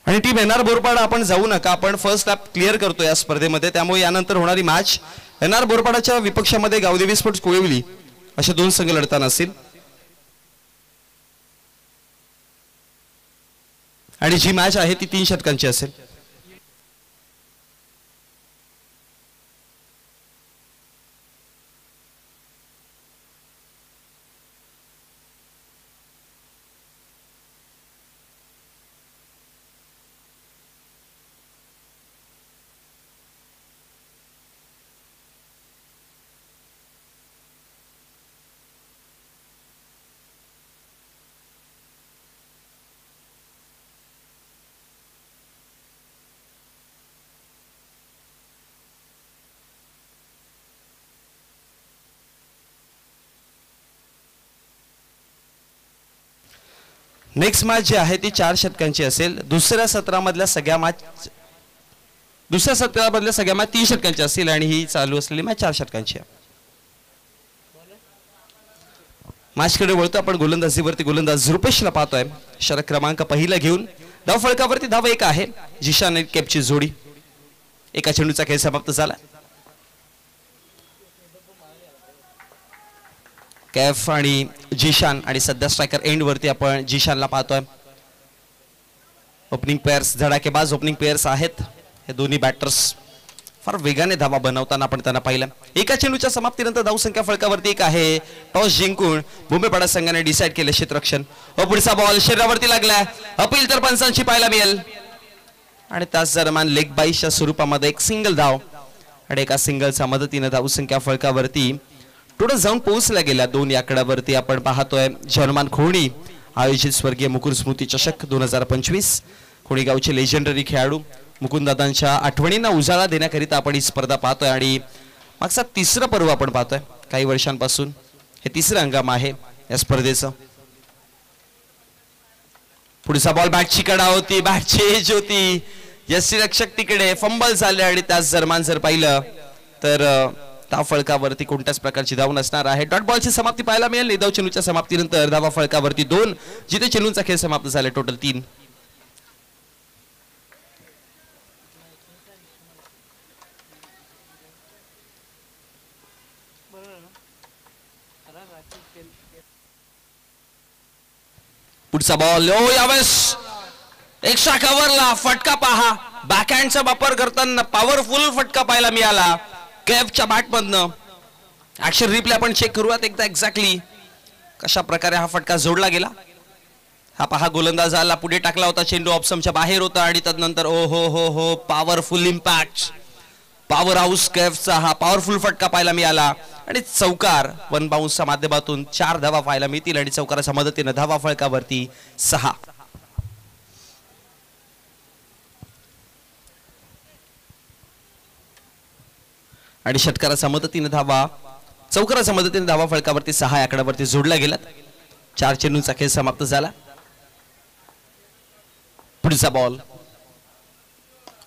आणि team NR Borpada आपण जाऊ नका, आपण फर्स्ट लॅप क्लिअर करतो या स्पर्धेमध्ये, त्यामुळे यानंतर होणारी मॅच एनआर बोरपाडाच्या विपक्षामध्ये गावदेवी स्पोर्ट्स कोळिवली असे दोन संघ लढताना असतील आणि जी मॅच आहे ती 3 षटकांची असेल। नेक्स्ट मॅच जी आहे ती 4 षटकांची असेल। दुसऱ्या सत्रामधल्या सगळ्या मॅच 3 षटकांची असतील आणि ही चालू असलेली मॅच 4 षटकांची आहे। मॅचकडे वळतो आपण गोलंदाजीवरती गोलंदाज रुपेशला पाहतोय, षटक क्रमांक पहिला घेऊन धाव फलकावरती धाव 1 आहे। जिशान आणि कॅपची जोडी, एका चेंडूचा खेळ समाप्त झाला। कैफ आणि जिशान आणि सध्या स्ट्रायकर एंड वरती आपण जिशानला पाहतोय। ओपनिंग पेयर्स धडाकेबाज ओपनिंग पेयर्स आहेत हे दोन्ही बॅटर्स, फार वेगाने धावा बनवताना आपण त्यांना पाहिलं। एका चेंडूच्या समाप्तीनंतर धावसंख्या फलकावरती 1 आहे। टॉस जिंकून मुंबईपाडा संघाने डिसाइड केले क्षेत्ररक्षण। पुढचा बॉल शरीरावरती लागलाय, अपील तर पंचांची पाहायला मिळेल आणि त्याच दरम्यान लेग बाईसच्या स्वरूपामध्ये एक सिंगल धाव आणि एका सिंगलच्या मदतीने धावसंख्या फलकावरती टोटल जाऊन पोहोचला गेला 2 या आकड्यावरती आपण पाहतोय। जनमान खोणी आयोजित स्वर्गीय मुकुंद स्मृती चषक 2025 खोणी गावचे लेजेंडरी खेळाडू मुकुंददादांच्या आठवणींना उजाळा देण्याकरिता आपण ही स्पर्धा पाहतोय आणि मागचा 3रं पर्व आपण पाहतोय। काही वर्षांपासून हे 3रं हंगाम आहे या स्पर्धेचं। पुढचा बॉल बॅटची कडा होती, बॅटची एज होती, यष्टीरक्षक तिकडे फंबल झाले आणि त्याच दरम्यान जर पाहिलं तर धाव फलकावरती कोणत्याच प्रकारची धाव नसणार आहे। डॉट बॉलची समाप्ती पाहायला मिळेल। निधाव चेंडूच्या समाप्तीनंतर धावा फलकावरती 2, जिथे चेंडूचा खेळ समाप्त झाला टोटल 3। पुढचा बॉल यावेळेस एक शाखावरला फटका पहा, बॅकहँडचा वापर करताना पॉवरफुल फटका पाहायला मिळाला कैफच्या बॅटमधनं। ऍक्शन रिप्ले आपण चेक करूयात एकदा एक्झॅक्टली कशा प्रकारे हा फटका जोडला गेला। हा पहा गोलंदाज आला, पुढे टाकला होता, चेंडू ऑप्शनच्या बाहेर होता आणि त्यानंतर ओ हो हो हो पॉवरफुल इम्पॅक्ट, पॉवर हाऊस कैफचा हा पॉवरफुल फटका पाहायला मिळाला आणि चौकार 1 बाउन्सच्या माध्यमातून 4 धावा पाहायला मिळतील आणि चौकाराच्या मदतीने धावा फलकावरती 6। आणि षटकाराच्या मदतीने धावा चौकाराच्या मदतीने धावा फलकावरती 6 या आकड्यावरती जोडल्या गेल्यात। 4 चेंडूंचा खेळ समाप्त झाला। पुढचा बॉल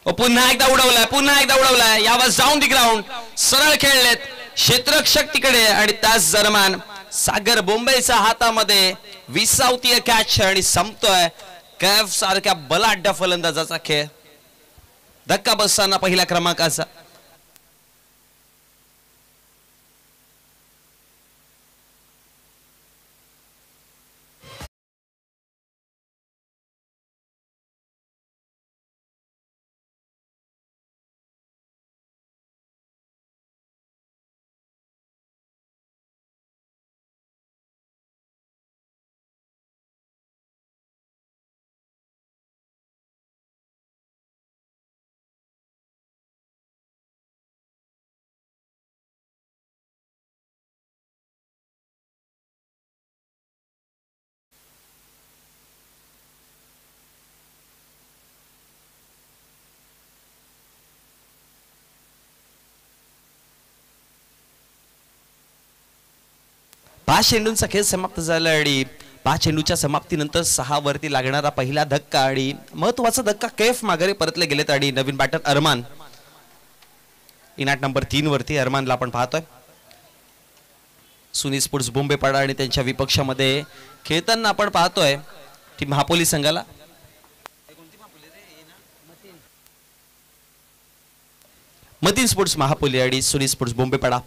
पुन्हा एकदा उडवलाय, यावर डाऊन द ग्राउंड सरळ खेळलेत क्षेत्ररक्षक तिकडे आणि त्याच दरम्यान सागर बोंबेच्या हातामध्ये 20वी कॅच आणि संपतोय कैफ सारख्या बलाढ्य फलंदाजाचा खेळ। धक्का बसताना पहिल्या क्रमांकाचा पाच चेंडूंचा खेळ समाप्त झाला आणि 5 चेंडूच्या समाप्तीनंतर 6 वरती लागणारा पहिला धक्का आणि महत्त्वाचा धक्का कैफ माघारी परतले गेलेत आणि नवीन बॅटर अरमान इनाट नंबर 3 वरती अरमानला आपण पाहतोय। सुनी स्पोर्ट्स बोंबेपाडा आणि त्यांच्या विपक्षामध्ये खेळताना आपण पाहतोय ती महापोली संघाला मतीन स्पोर्ट्स महापोली आणि सुनी स्पोर्ट्स बोंबेपाडा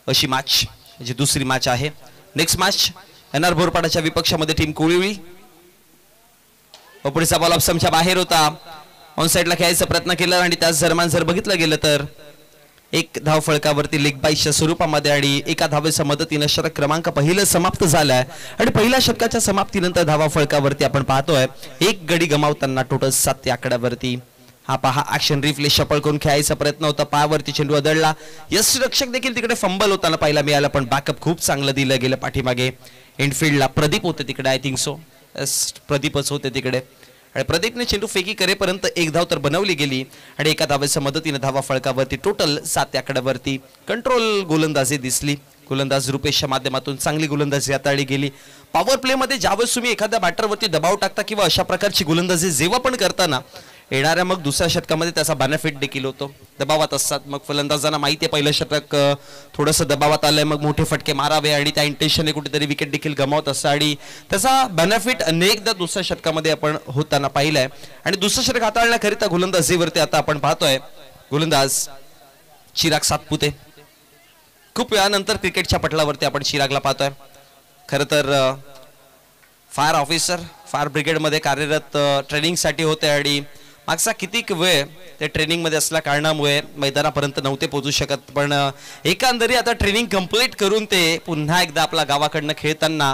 अशी मॅच जी दुसरी मॅच आहे. नेक्स्ट मॅच एनआर बोरपाडाच्या विपक्षामध्ये टीम कोळीवळी. पुढचा बॉल ऑप्शनच्या बाहेर होता. ऑन साइडला खेळायचा प्रयत्न केला आणि त्याच दरम्यान जर बघितलं गेलं तर एक धाव फळकावरती लेग बाईच्या स्वरूपामध्ये आणि एका धावेच्या मदतीने षटक क्रमांक पहिलं समाप्त झालाय. आणि पहिल्या षटकाच्या समाप्तीनंतर धावा फळकावरती आपण पाहतोय एक गडी गमावताना टोटल 7 या आकड्यावरती. हा पहा ऍक्शन रिफ्ले शपल करून खेळायचा प्रयत्न होता. पायावरती चेंडू आदळला. यश रक्षक देखील तिकडे फंबल होताना पाहायला मिळाला पण बॅकअप खूप चांगलं दिलं गेलं पाठीमागे. इनफिल्डला प्रदीप होते तिकडे. आय थिंक सो प्रदीपच होते तिकडे आणि प्रदीपने चेंडू फेकी करेपर्यंत एक धाव तर बनवली गेली आणि एका धावेच्या मदतीने धावा फळकावरती टोटल 7 आकड्यावरती. कंट्रोल गोलंदाजी दिसली. गोलंदाज रुपेशच्या माध्यमातून चांगली गोलंदाजी हाताळली गेली. पॉवर प्ले मध्ये ज्यावेळेस तुम्ही एखाद्या बॅटरवरती दबाव टाकता किंवा अशा प्रकारची गोलंदाजी जेव्हा पण करताना येणाऱ्या मग दुसऱ्या षटकामध्ये त्याचा बेनिफिट देखील होतो. दबावात असतात मग फलंदाजांना माहिती आहे पहिलं षटक थोडंसं दबावात आलंय मग मोठे फटके मारावे आणि त्या इंटेन्शनने कुठेतरी विकेट देखील गमावत असतात आणि त्याचा बेनिफिट अनेकदा दुसऱ्या षटकामध्ये आपण होताना पाहिलंय. आणि दुसरं षटक हाताळण्याकरिता गोलंदाजीवरती आता आपण पाहतोय गोलंदाज चिराग सातपुते. खूप वेळानंतर क्रिकेटच्या पटलावरती आपण चिरागला पाहतोय. खरं तर फायर ऑफिसर फायर ब्रिगेडमध्ये कार्यरत ट्रेनिंगसाठी होते आणि मागचा कितीक वेळ ते ट्रेनिंगमध्ये असल्या कारणामुळे मैदानापर्यंत नव्हते पोहोचू शकत पण एकंदरी आता ट्रेनिंग कंप्लीट करून ते पुन्हा एकदा आपल्या गावाकडनं खेळताना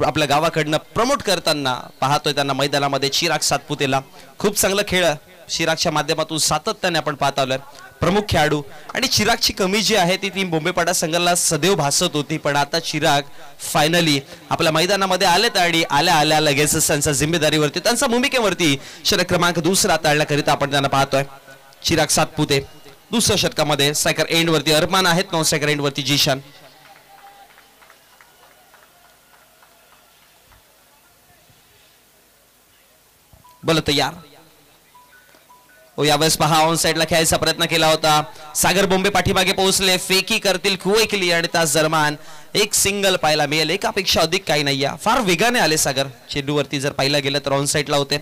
आपल्या गावाकडनं प्रमोट करताना पाहतोय त्यांना मैदानामध्ये. चिराग सातपुतेला खूप चांगलं खेळ चिरागच्या माध्यमातून सातत्याने आपण पाहत आलोय. प्रमुख खेळाडू आणि चिरागची कमी जी आहे ती टीम बोंबेपाडा संघाला सदैव भासत होती पण आता चिराग फायनली आपल्या मैदानामध्ये आलेत आणि आल्या आल्या लगेच त्यांच्या जिम्मेदारीवरती त्यांच्या भूमिकेवरती षटक क्रमांक दुसरा ताळण्याकरिता आपण त्यांना पाहतोय. चिराग सातपुते दुसऱ्या षटकामध्ये स्ट्रायकर एंड वरती अरमान आहेत. नॉन स्ट्रायकर एंड वरती जिशान. बोल तयार. यावेळेस पहा ऑन साइडला खेळायचा प्रयत्न केला होता. सागर बोंबे पाठीमागे पोहोचले. फेकी करतील खुवे केली आणि त्याच दरम्यान एक सिंगल पाहायला मिळेल. एकापेक्षा अधिक काही नाही. फार वेगाने आले सागर चेंडूवरती जर पाहिलं गेलं तर ऑन साइडला होते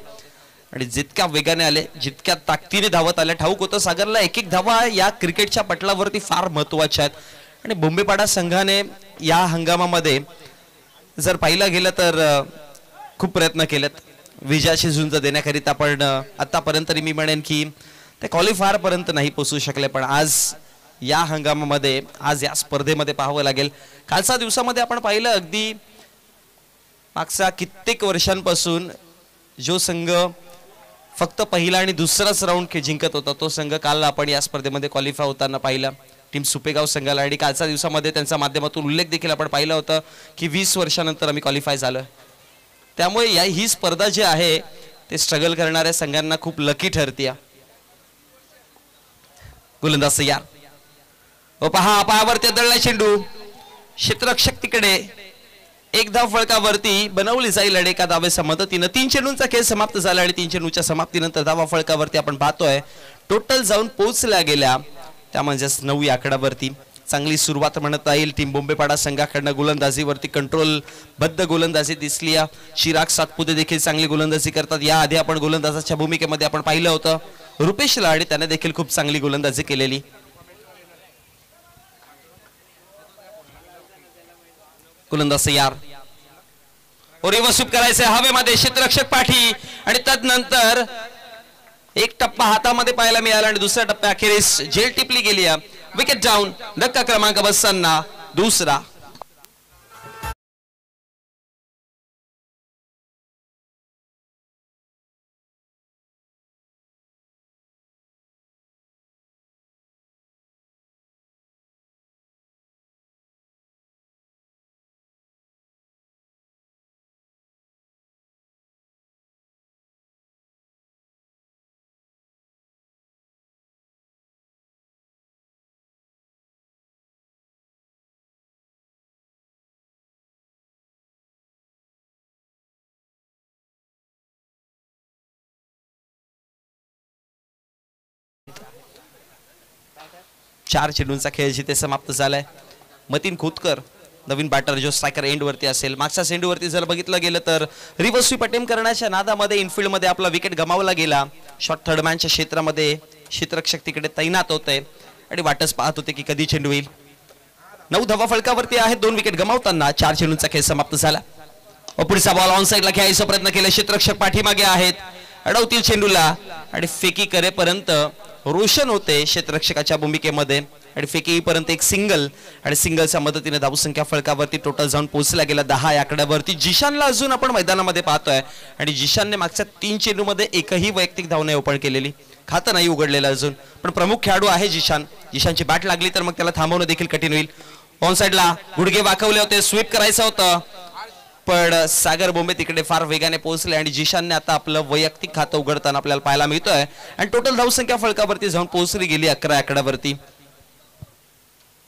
आणि जितक्या वेगाने आले जितक्या ताकदीने धावत आले ठाऊक होतं सागरला एक एक धावा या क्रिकेटच्या पटलावरती फार महत्वाच्या आहेत. आणि बोंबेपाडा संघाने या हंगामामध्ये जर पाहिलं गेलं तर खूप प्रयत्न केलेत विजयाची झुंज देण्याकरिता पण आतापर्यंत मी म्हणेन की ते क्वालिफायर पर्यंत नाही पोहोचू शकले पण आज या हंगामामध्ये आज या स्पर्धेमध्ये पाहावं लागेल. कालच्या दिवसामध्ये आपण पाहिलं अगदी मागच्या कित्येक वर्षांपासून जो संघ फक्त पहिला आणि दुसराच राऊंड जिंकत होता तो संघ काल आपण या स्पर्धेमध्ये क्वालिफाय होताना पाहिलं टीम सुपेगाव संघाला. आणि कालच्या दिवसामध्ये त्यांच्या माध्यमातून उल्लेख देखील आपण पाहिला होता की 20 वर्षानंतर आम्ही क्वालिफाय झालो. त्यामुळे ही स्पर्धा जी आहे ते स्ट्रगल करणाऱ्या संघांना खूप लकी ठरते. गोलंदाज तयार. पहा पायावरती दळला चेंडू. क्षेत्ररक्षक तिकडे एक धाव फळकावरती बनवली जाईल आणि एका धावेच्या मदतीने 3 चेंडूंचा खेळ समाप्त झाला आणि 3 चेंडूच्या समाप्तीनंतर धावा फळकावरती आपण पाहतोय टोटल जाऊन पोहोचल्या गेल्या त्या म्हणजेच 9 या आकड्यावरती. चांगली सुरुवात म्हणता येईल टीम बोंबेपाडा संघाकडनं. गोलंदाजीवरती कंट्रोल बद्ध गोलंदाजी दिसली. चिराग सातपुते देखील चांगली गोलंदाजी करतात. याआधी आपण गोलंदाजाच्या भूमिकेमध्ये आपण पाहिलं होतं रुपेशला आणि त्याने देखील खूप चांगली गोलंदाजी केलेली. गोलंदाज तयार. रिव्हर्स करायचे हवेमध्ये क्षेत्ररक्षक पाठी आणि त्यानंतर एक टप्पा हातामध्ये पाहायला मिळाला आणि दुसऱ्या टप्प्या अखेरीस झेल टिपली गेली. Wicket down. धक्का क्रमांक बसताना दुसरा. चार चेंडूंचा खेळ जिथे समाप्त झालाय. मतीन खोतकर नवीन बॅटर जो स्ट्रायकर एंड वरती असेल. मागच्या चेंडूवरती जर बघितलं गेलं तर रिव्हर्स स्वीप अटेम्प्ट करण्याच्या नादामध्ये इनफिल्ड मध्ये आपला विकेट गमावला गेला. शॉर्ट थर्ड मॅनच्या क्षेत्रामध्ये क्षेत्ररक्षक तिकडे तैनात होते आणि वाटच पाहत होते की कधी चेंडू येईल. 9 धावा फलकावरती आहेत. 2 विकेट गमावताना 4 चेंडूंचा खेळ समाप्त झाला. पुढचा बॉल ऑन साइडला खेळायचा प्रयत्न केला. क्षेत्ररक्षक पाठीमागे आहेत, अडवतील चेंडूला आणि फेकी करेपर्यंत रोशन होते क्षेत्ररक्षकाच्या भूमिकेमध्ये आणि फेकी येईपर्यंत एक सिंगल आणि सिंगलच्या मदतीने धावसंख्या फलकावरती टोटल जाऊन पोहोचला गेला 10 या आकड्यावरती. जिशानला अजून आपण मैदानामध्ये पाहतोय आणि जिशानने मागच्या 3 चेंडूमध्ये एकही वैयक्तिक धाव नाही ओपन केलेली. खातं नाही उघडलेलं अजून, पण प्रमुख खेळाडू आहे जिशान. जिशानची बॅट लागली तर मग त्याला थांबवणं देखील कठीण होईल. ऑन साइडला गुडघे वाकवले होते, स्वीप करायचं होतं, पण सागर बोंबे तिकडे फार वेगाने पोहोचले आणि जिशानने आता आपलं वैयक्तिक खातं उघडताना आपल्याला पाहायला मिळतोय आणि टोटल धावसंख्या फलकावरती जाऊन पोहोचली गेली 11 आकड्यावरती.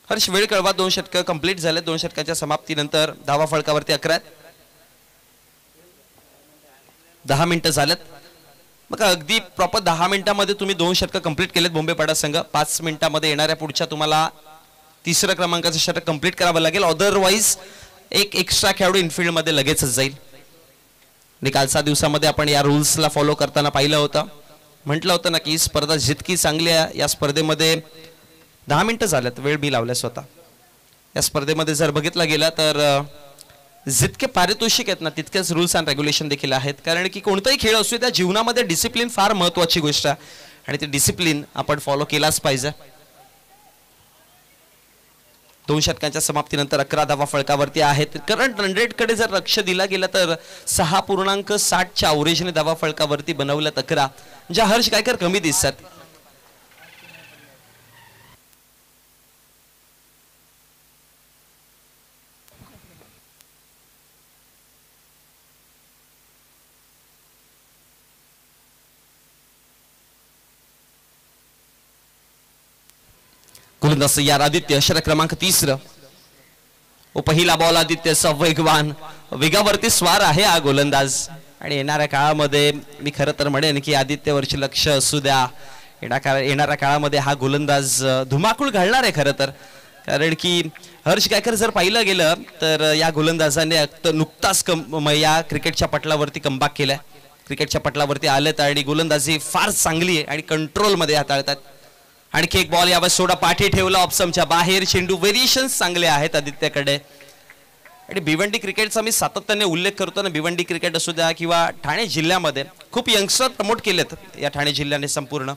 हर्ष वेळ कळवा 2 षटकं कंप्लीट झाले. 2 षटकांच्या समाप्तीनंतर धावा फलकावरती 11. 10 मिनिटं झालेत. मग अगदी प्रॉपर 10 मिनिटांमध्ये तुम्ही 2 षटकं कंप्लीट केलेत बोंबेपाडा संघ. 5 मिनिटांमध्ये येणाऱ्या पुढच्या तुम्हाला 3ऱ्या क्रमांकाचं षटक कंप्लीट करावं लागेल. अदरवाईज एक एक्स्ट्रा खेळाडू इनफिल्ड मध्ये लगेचच जाईल. कालच्या दिवसामध्ये आपण या रूल्सला फॉलो करताना पाहिलं होतं. म्हटलं होतं ना की स्पर्धा जितकी चांगली आहे, या स्पर्धेमध्ये 10 मिनिटं झाल्यात, वेळ मी लावल्या स्वतः. या स्पर्धेमध्ये जर बघितलं गेलं तर जितके पारितोषिक आहेत ना तितकेच रूल्स अँड रेग्युलेशन देखील आहेत. कारण की कोणताही खेळ असू त्या जीवनामध्ये डिसिप्लिन फार महत्वाची गोष्ट आहे आणि ते डिसिप्लिन आपण फॉलो केलाच पाहिजे. 2 षटकांच्या समाप्तीनंतर 11 धावा फलकावरती आहेत. करंट रन रेट कडे जर लक्ष दिला गेलं तर 6.60च्या अवरेजने धावा फलकावरती बनवल्यात 11, ज्या हर्ष गायकर कमी दिसतात. गोलंदाज यार आदित्य, षटक क्रमांक 3. पहिला बॉल आदित्यचा वेगवान, वेगावरती स्वार आहे हा गोलंदाज आणि येणाऱ्या काळामध्ये मी खरं तर म्हणेन की आदित्यवरची लक्ष असू द्या. येणाऱ्या काळामध्ये हा गोलंदाज धुमाकूळ घालणार आहे खरं तर. कारण की हर्ष गायकर जर पाहिलं गेलं तर या गोलंदाजाने नुकताच या क्रिकेटच्या पटलावरती कमबॅक केलाय. क्रिकेटच्या पटलावरती आलेत आणि गोलंदाजी फार चांगली आहे आणि कंट्रोलमध्ये हाताळतात. आणखी एक बॉल यावर सोडा पाठी ठेवला ऑप्शनच्या बाहेर. चेंडू व्हेरिएशन्स चांगले आहेत आदित्यकडे आणि भिवंडी क्रिकेटचा मी सातत्याने उल्लेख करतो ना. भिवंडी क्रिकेट असू द्या किंवा ठाणे जिल्ह्यामध्ये खूप यंगस्टर प्रमोट केलेत या ठाणे जिल्ह्याने. संपूर्ण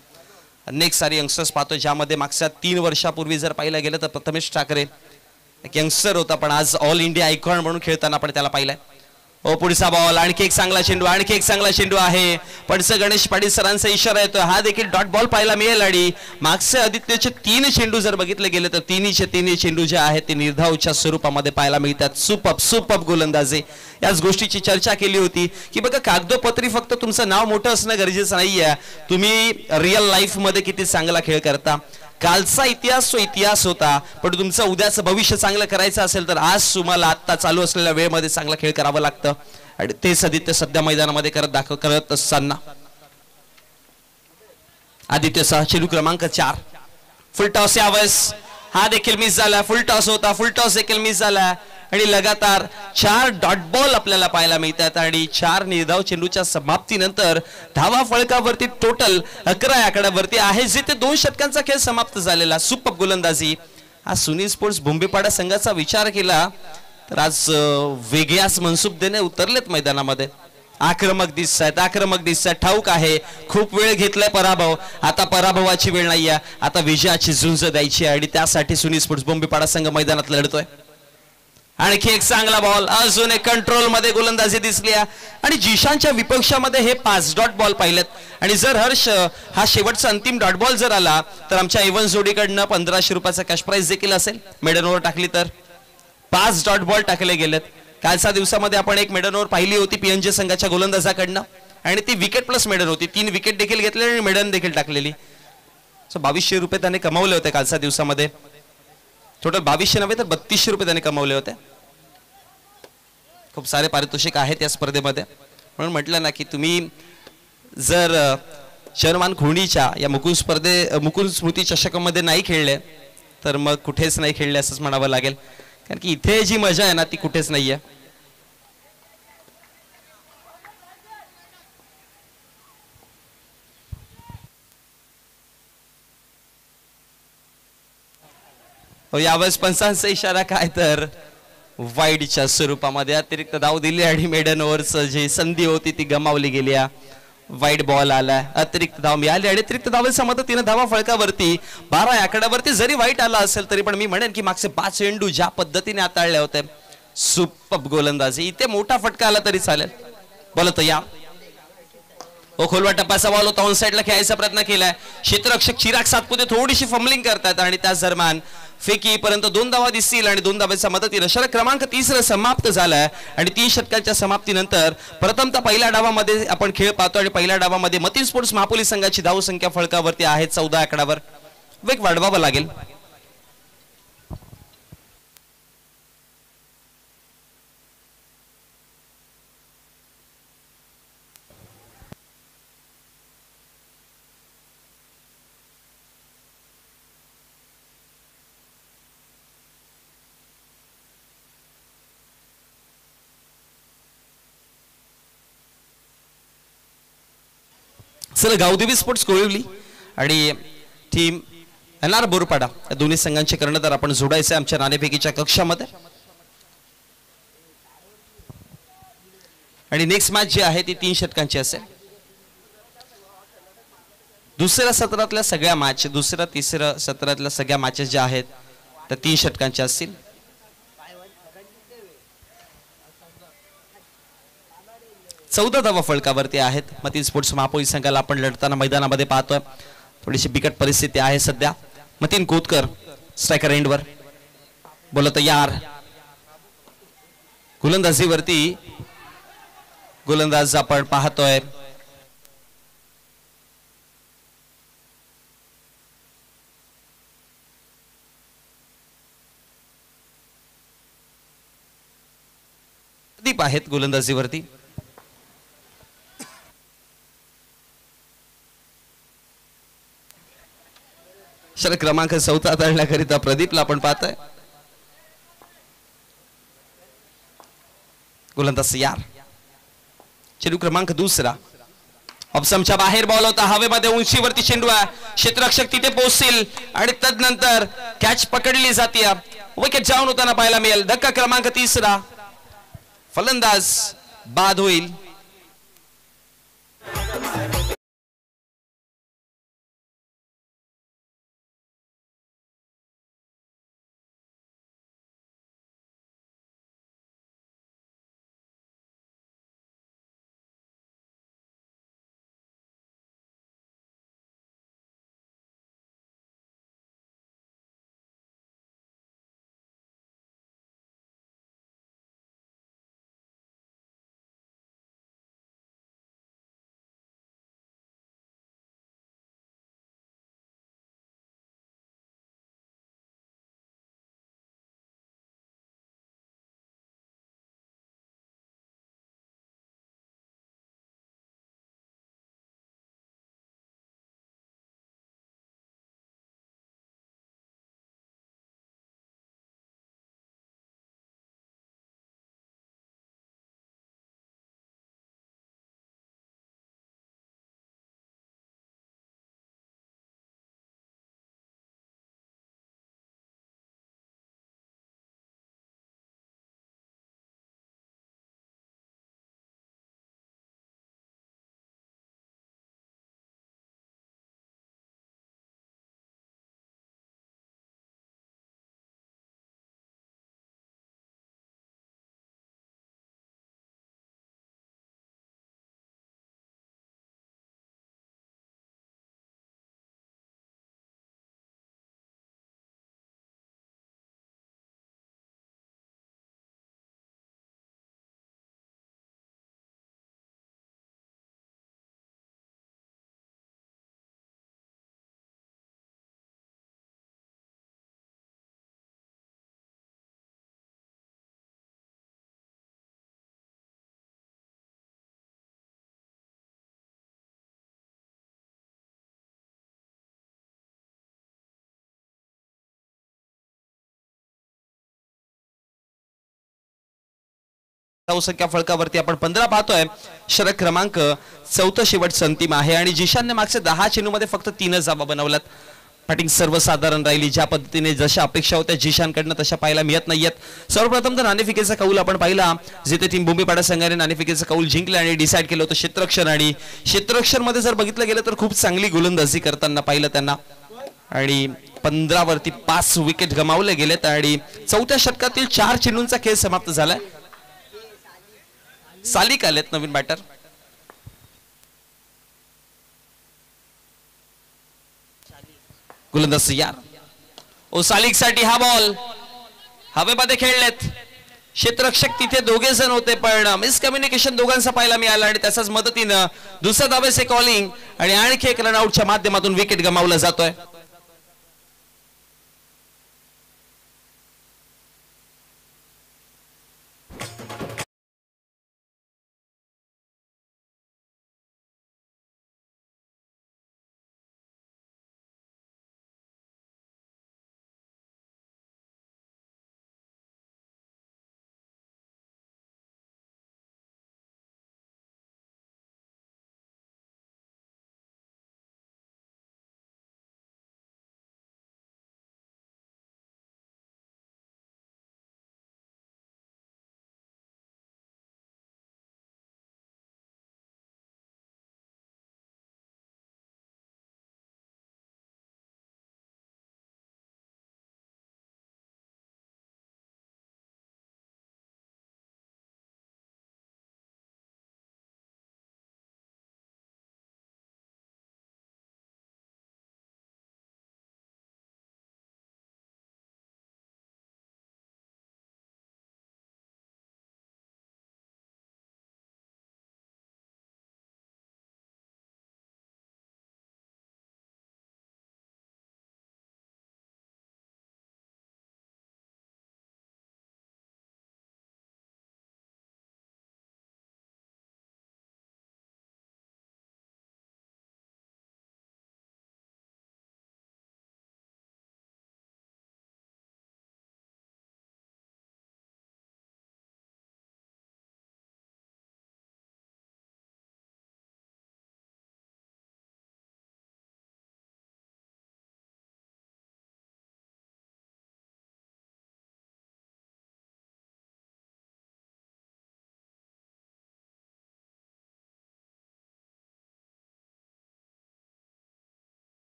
अनेक सारे यंगस्टर्स पाहतो, ज्यामध्ये मागच्या 3 वर्षापूर्वी जर पाहिलं गेलं तर प्रथमेश ठाकरे एक यंगस्टर होता, पण आज ऑल इंडिया आयकॉन म्हणून खेळताना आपण त्याला पाहिलंय. पुढचा बॉल, आणखी एक चांगला चेंडू, आणखी एक चांगला चेंडू आहे. पण गणेश पाटील सरांचा इशारा येतो, हा देखील डॉट बॉल पाहायला मिळेल. आणि मागचे आदित्यचे 3 चेंडू जर बघितले गेले तर तिन्ही चेंडू जे आहेत ते निर्धावच्या स्वरूपामध्ये पाहायला मिळतात. सुपर्ब गोलंदाजी. याच गोष्टीची चर्चा केली होती की बघा, कागदोपत्री फक्त तुमचं नाव मोठं असणं गरजेचं नाहीये, तुम्ही रिअल लाईफ मध्ये किती चांगला खेळ करता. कालचा इतिहास तो इतिहास होता, पण तुमचं उद्याचं भविष्य चांगलं करायचं असेल तर आज तुम्हाला आता चालू असलेल्या वेळेमध्ये चांगला खेळ करावं लागतं आणि ते आदित्य सध्या मैदानामध्ये करत असताना. आदित्यचा चेंडू क्रमांक 4, फुल टॉस यावेळेस हा देखील मिस झाला. फुल टॉस होता, फुल टॉस देखील मिस झाला आणि लगातार 4 डॉट बॉल आपल्याला पाहायला मिळतात आणि 4 निर्धाव चेंडूच्या समाप्तीनंतर धावा फलकावरती टोटल 11 आकड्यावरती आहे, जिथे 2 षटकांचा खेळ समाप्त झालेला. सुपर्ब गोलंदाजी. आज सुनील स्पोर्ट्स बोंबेपाडा संघाचा विचार केला तर आज वेगळ्याच मनसुबतेने उतरलेत मैदानामध्ये. आक्रमक दिसतात. ठाऊक आहे खूप वेळ घेतलाय पराभव, आता पराभवाची वेळ नाहीये, आता विजयाची झुंज द्यायची आणि त्यासाठी सुनील स्पोर्ट्स बोंबेपाडा संघ मैदानात लढतोय. आणखी एक चांगला बॉल, अजून एक कंट्रोल मध्ये गोलंदाजी दिसली आणि जिशानच्या विपक्षामध्ये हे 5 डॉट बॉल पाहिलेत. आणि जर हर्ष हा शेवटचा अंतिम डॉट बॉल जर आला तर आमच्या एवन जोडीकडनं 1500 रुपयाचा कॅश प्राइज देखील असेल. मेडन ओव्हर टाकली तर 5 डॉट बॉल टाकले गेलेत. कालच्या दिवसामध्ये आपण एक मेडन ओव्हर पाहिली होती पीएनजे संघाच्या गोलंदाजाकडनं आणि ती विकेट प्लस मेडन होती. 3 विकेट देखील घेतले आणि मेडन देखील टाकलेली. 2200 रुपये त्याने कमावले होते कालच्या दिवसामध्ये. टोटल 2200 नव्हे तर 3200 रुपये त्याने कमावले होते. खूप सारे पारितोषिक आहेत या स्पर्धेमध्ये. म्हणून म्हटलं ना की तुम्ही जर शर्मान खुर्णीच्या या मुकुंद स्मृती चषकामध्ये नाही खेळले तर मग कुठेच नाही खेळले असंच म्हणावं लागेल. कारण की इथे जी मजा आहे ना ती कुठेच नाहीये. यावेळेस पंचांचा इशारा काय तर वाईडच्या स्वरूपामध्ये अतिरिक्त धाव दिली आणि मेडन ओव्हरचं जी संधी होती ती गमावली गेली. वाईट बॉल आला, अतिरिक्त धाव मिळाली आणि अतिरिक्त धावेच्या मदतीने धावा फळकावरती 12 आकड्यावरती. जरी वाईट आला असेल तरी पण मी म्हणेन की मागचे 5 चेंडू ज्या पद्धतीने हाताळले होते सुपर गोलंदाजी. इथे मोठा फटका आला तरी चालेल. बोलत या खोलवा टप्प्याचा बॉल होता, ऑन साइडला खेळायचा प्रयत्न केलाय. क्षेत्ररक्षक चिराग सातपुते थोडीशी फंबलिंग करतात आणि त्याच दरम्यान फेकी पर्यंत 2 धावा दिसतील आणि 2 धावांच्या मदतीने षटक क्रमांक 30 समाप्त झालाय. आणि 3 षटकांच्या समाप्तीनंतर प्रथमतः पहिल्या डावामध्ये आपण खेळ पाहतो आणि पहिल्या डावामध्ये मतीन स्पोर्ट्स महापोली संघाची धावसंख्या फळकावरती आहे 14 आकड्यावर. वेग वाढवावा लागेल. सर गावदेवी स्पोर्ट्स कोळवली आणि टीम एनआर बोरपाडा या दोन्ही संघांचे कर्णधार आपण जोडायचे आमच्या नाणेफेकीच्या कक्षामध्ये. आणि नेक्स्ट मॅच जी आहे ती 3 षटकांची असेल. दुसऱ्या सत्रातल्या सगळ्या मॅच, दुसऱ्या तिसऱ्या सत्रातल्या सगळ्या मॅचेस ज्या आहेत त्या 3 षटकांच्या असतील. चौदा धावा फळकावरती आहेत. मतीन स्पोर्ट्स महापोली संघाला आपण लढताना मैदानामध्ये पाहतोय. थोडीशी बिकट परिस्थिती आहे सध्या. मतीन कोतकर स्ट्रायकर एंडवर बोलत तयार. गोलंदाजीवरती गोलंदाज आपण पाहतोय दीप आहेत गोलंदाजीवरती. षटक क्रमांक 14 हाताळण्याकरिता प्रदीपला आपण पाहतोय. गोलंदाज यार. चेंडू क्रमांक 2 ऑप्शनच्या बाहेर बॉल होता. हवेमध्ये उंचीवरती चेंडू आहे. क्षेत्ररक्षक तिथे पोहोचतील आणि तदनंतर कॅच पकडली जाते. विकेट जाऊन होताना पाहायला मिळेल. धक्का क्रमांक 3 फलंदाज बाद होईल. संख्या फळकावरती आपण 15 पाहतोय. षटक क्रमांक 14 शेवटचा अंतिम आहे आणि जिशानने मागचे 10 चेंडूमध्ये फक्त 3 धावा बनवल्यात. बॅटिंग सर्वसाधारण राहिली, ज्या पद्धतीने जशा अपेक्षा होत्या जिशानकडनं तशा पाहायला मिळत नाहीयेत। सर्वप्रथम तर नाणेफेकीचा कौल आपण पाहिला, जिथे टीम बुम्बेपाडा संघाने नाणेफेकीचा कौल जिंकले आणि डिसाईड केलं होतं क्षेत्ररक्षण, आणि क्षेत्ररक्षण मध्ये जर बघितलं गेलं तर खूप चांगली गोलंदाजी करताना पाहिलं त्यांना, आणि 15 वरती 5 विकेट गमावले गेलेत आणि चौथ्या षटकातील 4 चेंडूंचा खेळ समाप्त झालाय। सालिक आलेत नवीन बॅटर, गोलंदाज यार ओ सालिक साठी हा बॉल हवेमध्ये खेळलेत। क्षेत्ररक्षक तिथे दोघे जण होते पण मिसकम्युनिकेशन दोघांचा पाहायला मिळाला आणि त्याच्याच मदतीनं दुसऱ्या धावेचे कॉलिंग आणि आणखी एक रनआउटच्या माध्यमातून विकेट गमावला जातोय।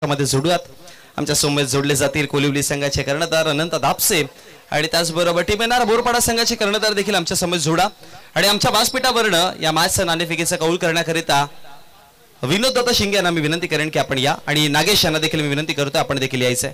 मध्ये जोडूयात आमच्या सोबत जोडले जातील कोलिवली संघाचे कर्णधार अनंत दापसे आणि त्याचबरोबर टीम येणार बोरपाडा संघाचे कर्णधार देखील आमच्या समोर जोडा। आणि आमच्या व्यासपीठावरनं या मॅचचा नाणेफेकीचा कौल करण्याकरिता विनोद दत्त शिंगे यांना मी विनंती करेन की आपण या, आणि नागेश यांना देखील मी विनंती करतो आपण देखील यायचंय।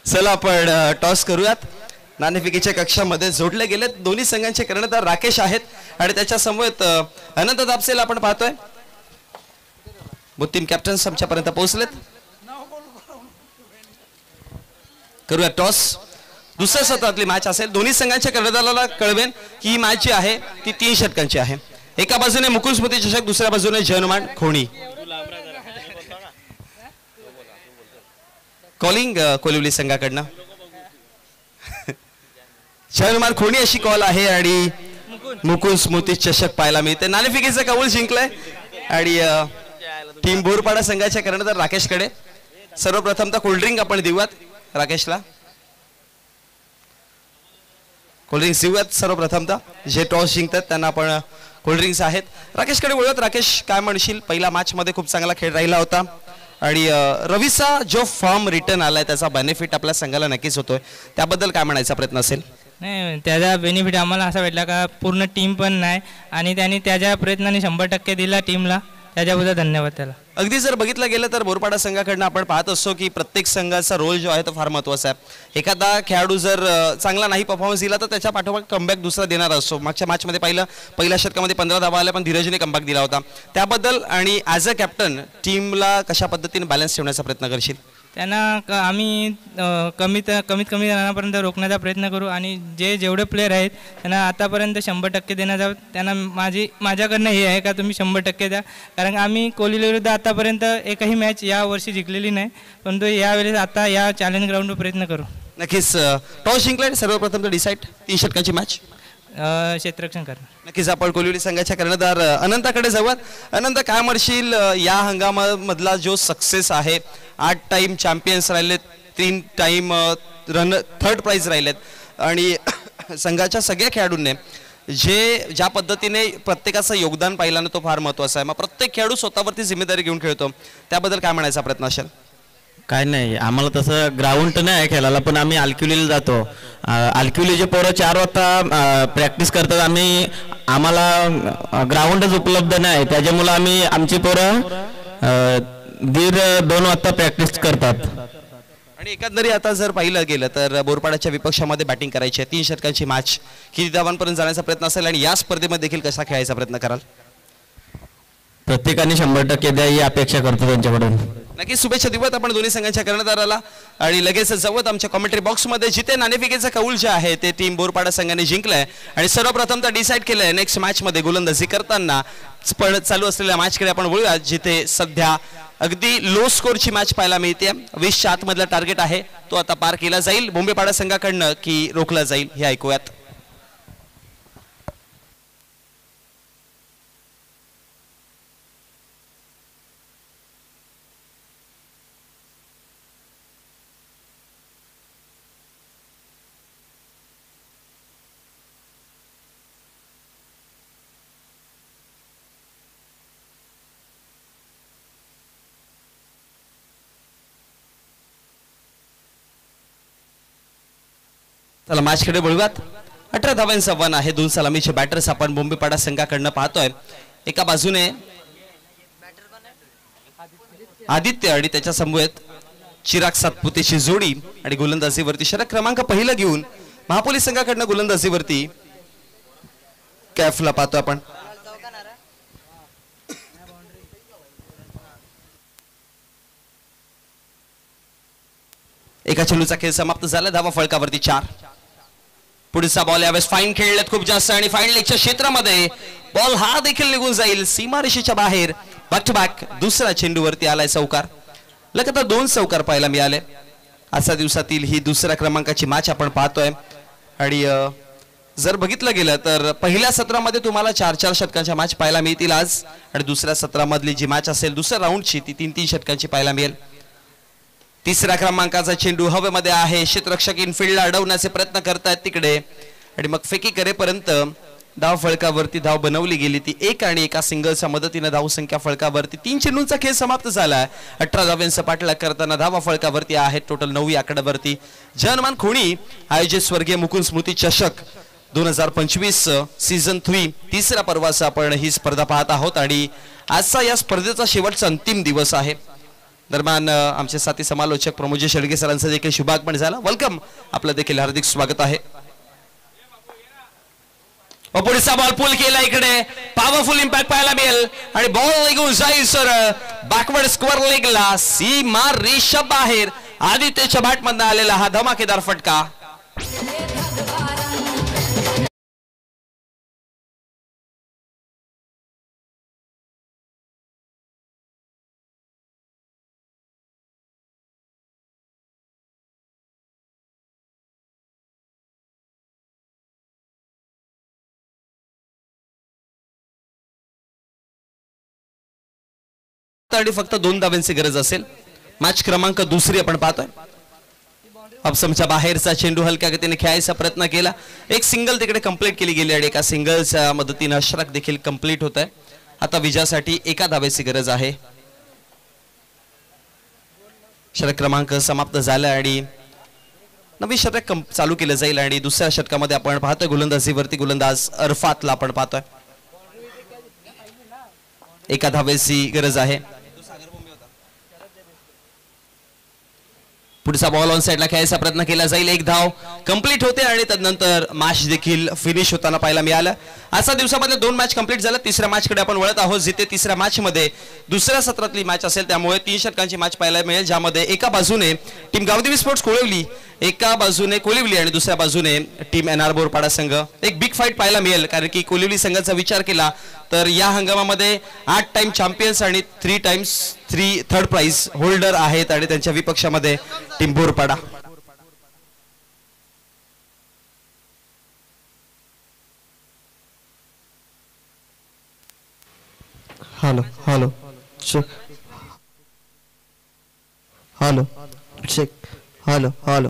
चला आपण टॉस करूयात। नाणेफेकीच्या कक्षामध्ये जोडले गेले दोन्ही संघांचे कर्णधार राकेश आहेत आणि त्याच्या समवेत अनंत दापसेला आपण पाहतोय। टीम कॅप्टन्स आमच्यापर्यंत पोहोचलेत। करूया टॉस। दुसऱ्या सत्रातली मॅच असेल। दोन्ही संघांच्या कर्णधाराला कळवेन की ही मॅच जी आहे ती 3 षटकांची आहे। एका बाजूने मुकुल स्मृती चषक, दुसऱ्या बाजूने जयनुमान खोणी। कॉलिंग कोलिवली संघाकडनं जयनुमान खोणी अशी कॉल आहे आणि मुकुल स्मृती चषक पाहायला मिळते। नाणेफेकीचा कौल जिंकलाय आणि टीम बोरपाडा संघाच्या कर्णधार राकेशकडे। सर्वप्रथम तर कोल्ड्रिंक आपण देऊयात राकेशला। कोल्ड्रिंक्स देऊयात सर्वप्रथम तर जे टॉस जिंकतात त्यांना आपण कोल्ड्रिंक्स आहेत। राकेशकडे बोलूयात। राकेश काय म्हणशील, पहिला मॅच मध्ये खूप चांगला खेळ राहिला होता आणि रवीचा जो फॉर्म रिटर्न आलाय त्याचा बेनिफिट आपल्या संघाला नक्कीच होतोय, त्याबद्दल काय म्हणायचा प्रयत्न असेल? नाही, त्याचा बेनिफिट आम्हाला असा भेटला का पूर्ण टीम पण नाही आणि त्यांनी त्याच्या प्रयत्नाने 100% दिला टीमला, त्याच्याबद्दल धन्यवाद त्याला. अगदी जर बघितलं गेलं तर बोरपाडा संघाकडनं आपण पाहत असतो की प्रत्येक संघाचा रोल जो आहे तो फार महत्त्वाचा आहे. एखादा खेळाडू जर चांगला नाही परफॉर्मन्स दिला तर त्याच्या पाठोपाठ कमबॅक दुसरा देणार असतो. मागच्या मॅचमध्ये पहिल्या षटकामध्ये 15 धावा आल्या पण धीरजने कमबॅक दिला होता. त्याबद्दल आणि ॲज अ कॅप्टन टीमला कशा पद्धतीने बॅलन्स ठेवण्याचा प्रयत्न करशील? त्यांना आम्ही कमीत कमी रनापर्यंत रोखण्याचा प्रयत्न करू आणि जेवढे प्लेयर आहेत त्यांना आतापर्यंत 100% देण्याचा त्यांना माझ्याकडनं हे आहे का तुम्ही 100% द्या. कारण आम्ही कोहलीविरुद्ध आतापर्यंत एकही मॅच या वर्षी जिंकलेली नाही, परंतु यावेळेस आता या चॅलेंज ग्राउंडवर प्रयत्न करू. नक्कीच टॉस जिंकलाय सर्वप्रथम तर डिसाईड 3 षटकांची मॅच क्षेत्ररक्षण करणार. नक्कीच आपण कोलिवली संघाच्या कर्णधार अनंताकडे जाऊयात. अनंत, काय म्हणशील या हंगामामधला जो सक्सेस आहे, 8 टाइम चॅम्पियन्स राहिलेत, 3 टाइम थर्ड प्राइज राहिलेत आणि संघाच्या सगळ्या खेळाडूंनी ज्या पद्धतीने प्रत्येकाचं योगदान पाहिलं ना तो फार महत्त्वाचा आहे. मग प्रत्येक खेळाडू स्वतःवरती जिम्मेदारी घेऊन खेळतो, त्याबद्दल काय म्हणायचा प्रयत्न असेल? काय नाही, आम्हाला तसं ग्राउंड नाही खेळायला, पण आम्ही आलकिवलीला जातो. आलकिवलीचे पोरं 4 वाजता प्रॅक्टिस करतात. आम्हाला ग्राउंडच उपलब्ध नाही, त्याच्यामुळे आम्ही आमची पोरं 1:30-2 वाजता प्रॅक्टिस करतात. आणि एकंदरीत आता जर पाहिलं गेलं तर बोरपाड्याच्या विपक्षामध्ये बॅटिंग करायची आहे. 3 षटकांची मॅच, किती धावांपर्यंत जाण्याचा प्रयत्न असेल आणि या स्पर्धेमध्ये देखील कसा खेळायचा प्रयत्न कराल? प्रत्येकाने 100% द्या ही अपेक्षा करतो त्यांच्याकडून. नक्कीच शुभेच्छा देऊयात आपण दोन्ही संघांच्या कर्णधाराला. आणि लगेच जवळ आमच्या कॉमेंट्री बॉक्समध्ये जिथे नाणेफेकीचं कौल जे आहे ते टीम बोरपाडा संघाने जिंकलंय आणि सर्वप्रथम तर डिसाईड केलंय नेक्स्ट मॅचमध्ये गोलंदाजी करताना. पण चालू असलेल्या मॅचकडे आपण बोलूया जिथे सध्या अगदी लो स्कोरची मॅच पाहायला मिळते. 20च्या आतमधला टार्गेट आहे तो आता पार केला जाईल बोंबेपाडा संघाकडनं की रोखला जाईल हे ऐकूयात. चला मॅचकडे बोलूयात. 18 धावांचा वन आहे. 2 सलामीचे बॅटर्स आपण बोंबेपाडा संघाकडनं पाहतोय. एका बाजूने आदित्य आणि त्याच्या समवेत चिराग सातपुतेची जोडी आणि गोलंदाजीवरती षटक क्रमांक पहिला घेऊन महापोलीस संघाकडनं गोलंदाजीवरती कॅफला पाहतोय आपण. एका चेंडूचा खेळ समाप्त झाला. धावा फळकावरती 4. पुढचा बॉल यावेळेस फाईन खेळलेत खूप जास्त आणि फाईन लेगच्या क्षेत्रामध्ये बॉल हा देखील निघून जाईल सीमारेषेच्या बाहेर. बॅक टू बॅक दुसऱ्या चेंडूवरती आलाय चौकार. लगातार 2 चौकार पाहायला मिळाले. आजच्या दिवसातील ही दुसऱ्या क्रमांकाची मॅच आपण पाहतोय आणि जर बघितलं गेलं तर पहिल्या सत्रामध्ये तुम्हाला 4-4 षटकांच्या मॅच पाहायला मिळतील आज आणि दुसऱ्या सत्रामधली जी मॅच असेल दुसऱ्या राऊंडची ती 3-3 षटकांची पाहायला मिळेल. तिसऱ्या क्रमांकाचा चेंडू हवेमध्ये आहे. क्षेत्ररक्षक इनफिल्डला अडवण्याचे प्रयत्न करतायत तिकडे आणि मग फेकी करेपर्यंत धाव फळकावरती धाव बनवली गेली ती 1 आणि एका सिंगलच्या मदतीने धाव संख्या फळकावरती 3 चेंडूंचा खेळ समाप्त झाला. 18 धावांचा पाठलाग करताना धावा फळकावरती आहेत टोटल 9 या आकड्यावरती. जनमान खोणी आयोजित स्वर्गीय मुकुंद स्मृती चषक 2025 सीझन 3 तिसऱ्या पर्वाचा आपण ही स्पर्धा पाहत आहोत आणि आजचा या स्पर्धेचा शेवटचा अंतिम दिवस आहे. दरम्यान आमचे साथी समालोचक प्रमोद शेळके सरांचं देखील शुभागमन झालं. वेलकम, आपलं देखील हार्दिक स्वागत आहे. पुढचा बॉल पुल केला इकडे पॉवरफुल इम्पॅक्ट पाहायला मिळेल आणि बॉल निघून जाईल सर बॅकवर्ड स्क्वेअर लेगला सीमा रेषा बाहेर. आदित्यच्या बॅटमधून आलेला हा धमाकेदार फटका. फक्त 2 धावांची गरज असेल. मॅच क्रमांक 2 आपण पाहतोय. ऑप्शनच्या बाहेरचा चेंडू हलक्या गतीने खेळायचा प्रयत्न केला. एक सिंगल तिकडे कंप्लीट केली गेली आणि एका सिंगलच्या मदतीने षटक देखील कंप्लीट होत आहे. आता विजयासाठी 1 धावेची गरज आहे. षटक क्रमांक समाप्त झाला आणि नवीन षटक चालू केलं जाईल आणि दुसऱ्या षटकामध्ये आपण पाहतोय गोलंदाजीवरती गोलंदाज अरफातला आपण पाहतोय. एका धावेची गरज आहे. पुढचा बॉल ऑन साइडला खेळायचा प्रयत्न केला जाईल. एक धाव कंप्लीट होते आणि त्यानंतर मॅच देखील फिनिश होताना पाहायला मिळालं. आजच्या दिवसामध्ये 2 मॅच कंप्लीट झाल्या. तिसऱ्या मॅच कडे आपण वळत आहोत, जिथे तिसऱ्या मॅच मध्ये दुसऱ्या सत्रातली मॅच असेल, त्यामुळे 3 षटकांची मॅच पाहायला मिळेल, ज्यामध्ये एका बाजूने टीम गावदेवी स्पोर्ट्स कोळवली, एका बाजूने कोलिवली आणि दुसऱ्या बाजूने टीम एनआर बोरपाडा संघ. एक बिग फाईट पाहायला मिळेल, कारण की कोलिवली संघाचा विचार केला तर या हंगामामध्ये 8 टाइम चॅम्पियन्स आणि 3 टाइम्स 3 थर्ड प्राइज होल्डर आहेत आणि त्यांच्या विपक्षामध्ये team Borpada. Hello hello check hello check hello hello